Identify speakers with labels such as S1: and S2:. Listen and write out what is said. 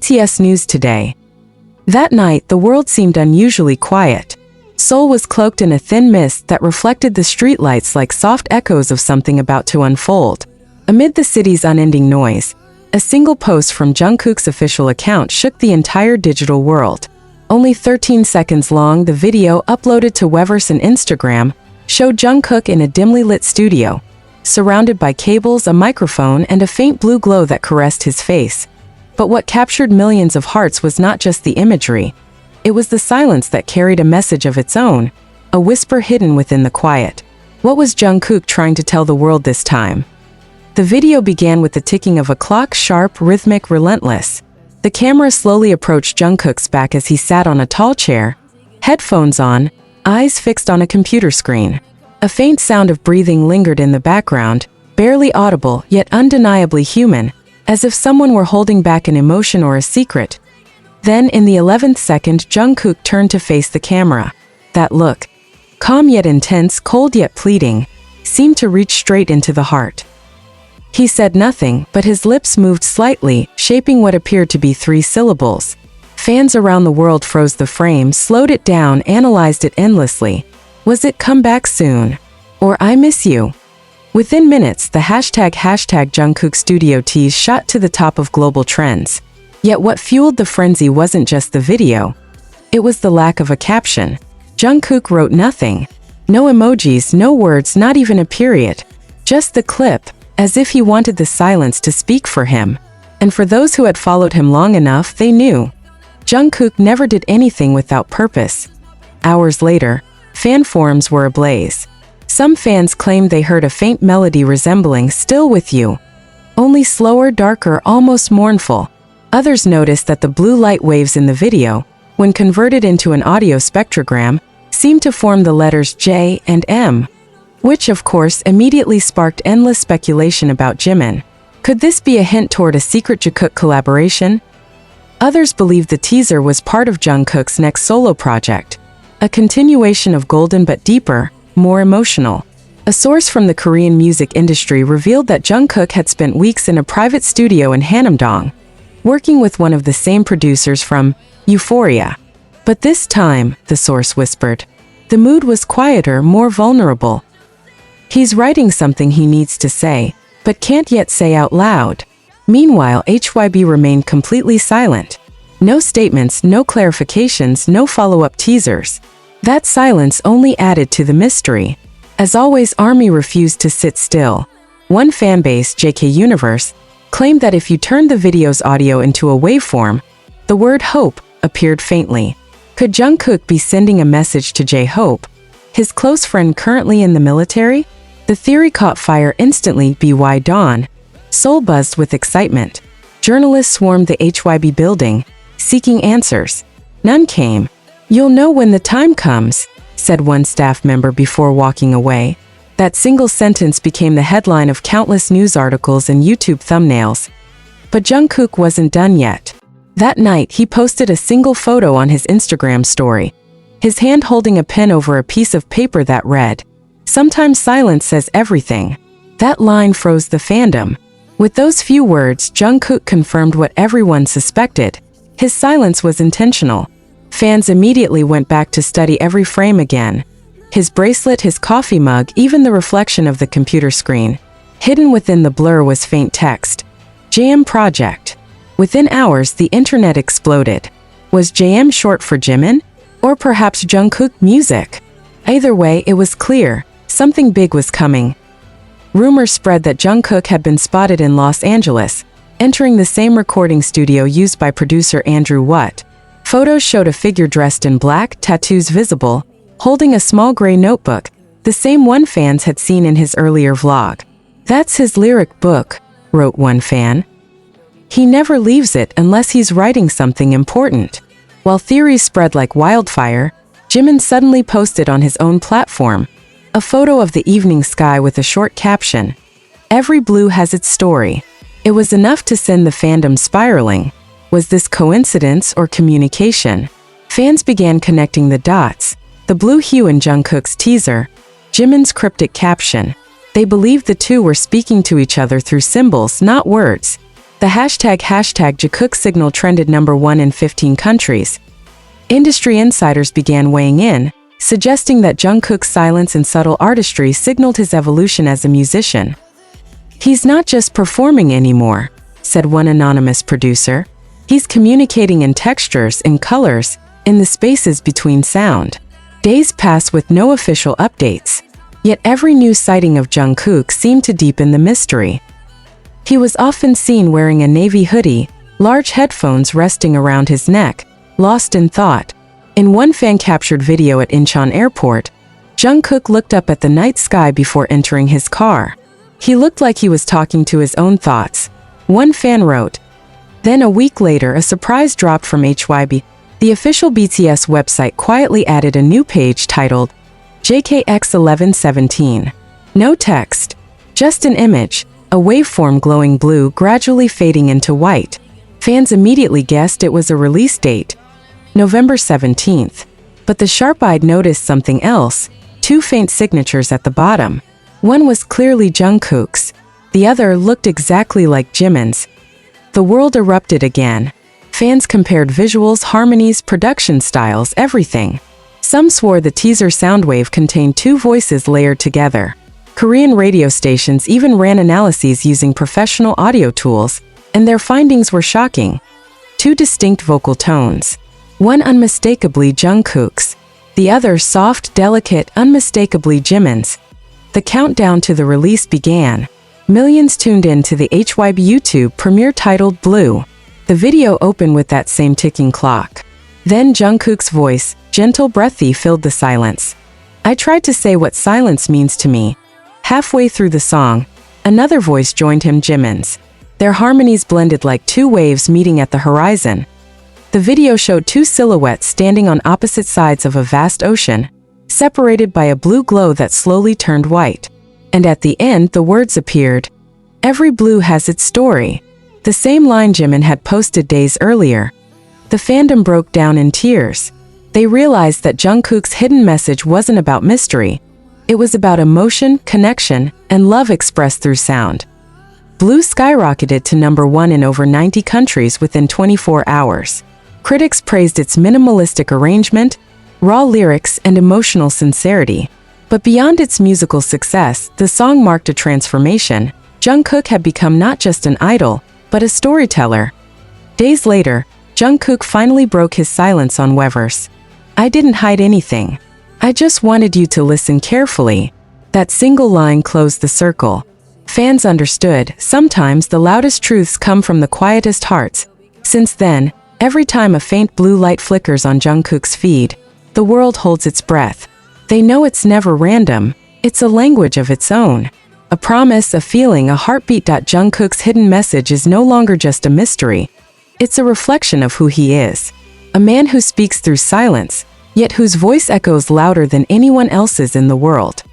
S1: BTS News Today. That night, the world seemed unusually quiet. Seoul was cloaked in a thin mist that reflected the streetlights like soft echoes of something about to unfold. Amid the city's unending noise, a single post from Jungkook's official account shook the entire digital world. Only 13 seconds long, the video uploaded to Weverse and Instagram showed Jungkook in a dimly lit studio, surrounded by cables, a microphone, and a faint blue glow that caressed his face. But what captured millions of hearts was not just the imagery. It was the silence that carried a message of its own, a whisper hidden within the quiet. What was Jungkook trying to tell the world this time? The video began with the ticking of a clock, sharp, rhythmic, relentless. The camera slowly approached Jungkook's back as he sat on a tall chair, headphones on, eyes fixed on a computer screen. A faint sound of breathing lingered in the background, barely audible yet undeniably human, as if someone were holding back an emotion or a secret. Then, in the 11th second, Jungkook turned to face the camera. That look, calm yet intense, cold yet pleading, seemed to reach straight into the heart. He said nothing, but his lips moved slightly, shaping what appeared to be 3 syllables. Fans around the world froze the frame, slowed it down, analyzed it endlessly. Was it "come back soon"? Or "I miss you"? Within minutes, the hashtag Jungkook Studio Tease shot to the top of global trends. Yet what fueled the frenzy wasn't just the video. It was the lack of a caption. Jungkook wrote nothing. No emojis, no words, not even a period. Just the clip, as if he wanted the silence to speak for him. And for those who had followed him long enough, they knew. Jungkook never did anything without purpose. Hours later, fan forums were ablaze. Some fans claimed they heard a faint melody resembling "Still With You," only slower, darker, almost mournful. Others noticed that the blue light waves in the video, when converted into an audio spectrogram, seemed to form the letters J and M, which of course immediately sparked endless speculation about Jimin. Could this be a hint toward a secret Jungkook collaboration? Others believed the teaser was part of Jungkook's next solo project, a continuation of Golden but deeper, more emotional. A source from the Korean music industry revealed that Jungkook had spent weeks in a private studio in Hanamdong, working with one of the same producers from Euphoria. But this time, the source whispered, the mood was quieter, more vulnerable. He's writing something he needs to say, but can't yet say out loud. Meanwhile, HYB remained completely silent. No statements, no clarifications, no follow-up teasers. That silence only added to the mystery. As always, ARMY refused to sit still. One fanbase, JK Universe, claimed that if you turned the video's audio into a waveform, the word "hope" appeared faintly. Could Jungkook be sending a message to J-Hope, his close friend currently in the military? The theory caught fire instantly. BY Dawn. Seoul buzzed with excitement. Journalists swarmed the HYB building, seeking answers. None came. "You'll know when the time comes," said one staff member before walking away. That single sentence became the headline of countless news articles and YouTube thumbnails. But Jungkook wasn't done yet. That night, he posted a single photo on his Instagram story, his hand holding a pen over a piece of paper that read, "Sometimes silence says everything." That line froze the fandom. With those few words, Jungkook confirmed what everyone suspected. His silence was intentional. Fans immediately went back to study every frame again. His bracelet, his coffee mug, even the reflection of the computer screen. Hidden within the blur was faint text. JM Project. Within hours, the internet exploded. Was JM short for Jimin? Or perhaps Jungkook Music? Either way, it was clear. Something big was coming. Rumors spread that Jungkook had been spotted in Los Angeles, entering the same recording studio used by producer Andrew Watt. Photos showed a figure dressed in black, tattoos visible, holding a small gray notebook, the same one fans had seen in his earlier vlog. "That's his lyric book," wrote one fan. "He never leaves it unless he's writing something important." While theories spread like wildfire, Jimin suddenly posted on his own platform a photo of the evening sky with a short caption, "Every blue has its story." It was enough to send the fandom spiraling. Was this coincidence or communication? Fans began connecting the dots. The blue hue in Jungkook's teaser, Jimin's cryptic caption. They believed the two were speaking to each other through symbols, not words. The hashtag Jungkook signal trended #1 in 15 countries. Industry insiders began weighing in, suggesting that Jungkook's silence and subtle artistry signaled his evolution as a musician. "He's not just performing anymore," said one anonymous producer. "He's communicating in textures, in colors, in the spaces between sound." Days passed with no official updates. Yet every new sighting of Jungkook seemed to deepen the mystery. He was often seen wearing a navy hoodie, large headphones resting around his neck, lost in thought. In one fan-captured video at Incheon Airport, Jungkook looked up at the night sky before entering his car. He looked like he was talking to his own thoughts. One fan wrote. Then a week later, a surprise dropped from HYB. The official BTS website quietly added a new page titled JKX1117. No text, just an image, a waveform glowing blue gradually fading into white. Fans immediately guessed it was a release date, November 17th. But the sharp-eyed noticed something else, two faint signatures at the bottom. One was clearly Jungkook's, the other looked exactly like Jimin's. The world erupted again. Fans compared visuals, harmonies, production styles, everything. Some swore the teaser soundwave contained two voices layered together. Korean radio stations even ran analyses using professional audio tools, and their findings were shocking. Two distinct vocal tones. One unmistakably Jungkook's, the other soft, delicate, unmistakably Jimin's. The countdown to the release began. Millions tuned in to the HYB YouTube premiere titled Blue. The video opened with that same ticking clock. Then Jungkook's voice, gentle, breathy, filled the silence. I tried to say what silence means to me. Halfway through the song, another voice joined him, Jimin's. Their harmonies blended like two waves meeting at the horizon. The video showed two silhouettes standing on opposite sides of a vast ocean, separated by a blue glow that slowly turned white. And at the end, the words appeared. Every blue has its story. The same line Jimin had posted days earlier. The fandom broke down in tears. They realized that Jungkook's hidden message wasn't about mystery. It was about emotion, connection, and love expressed through sound. Blue skyrocketed to #1 in over 90 countries within 24 hours. Critics praised its minimalistic arrangement, raw lyrics, and emotional sincerity. But beyond its musical success, the song marked a transformation. Jungkook had become not just an idol, but a storyteller. Days later, Jungkook finally broke his silence on Weverse. I didn't hide anything. I just wanted you to listen carefully. That single line closed the circle. Fans understood, sometimes the loudest truths come from the quietest hearts. Since then, every time a faint blue light flickers on Jungkook's feed, the world holds its breath. They know it's never random, it's a language of its own. A promise, a feeling, a heartbeat. Jungkook's hidden message is no longer just a mystery. It's a reflection of who he is. A man who speaks through silence, yet whose voice echoes louder than anyone else's in the world.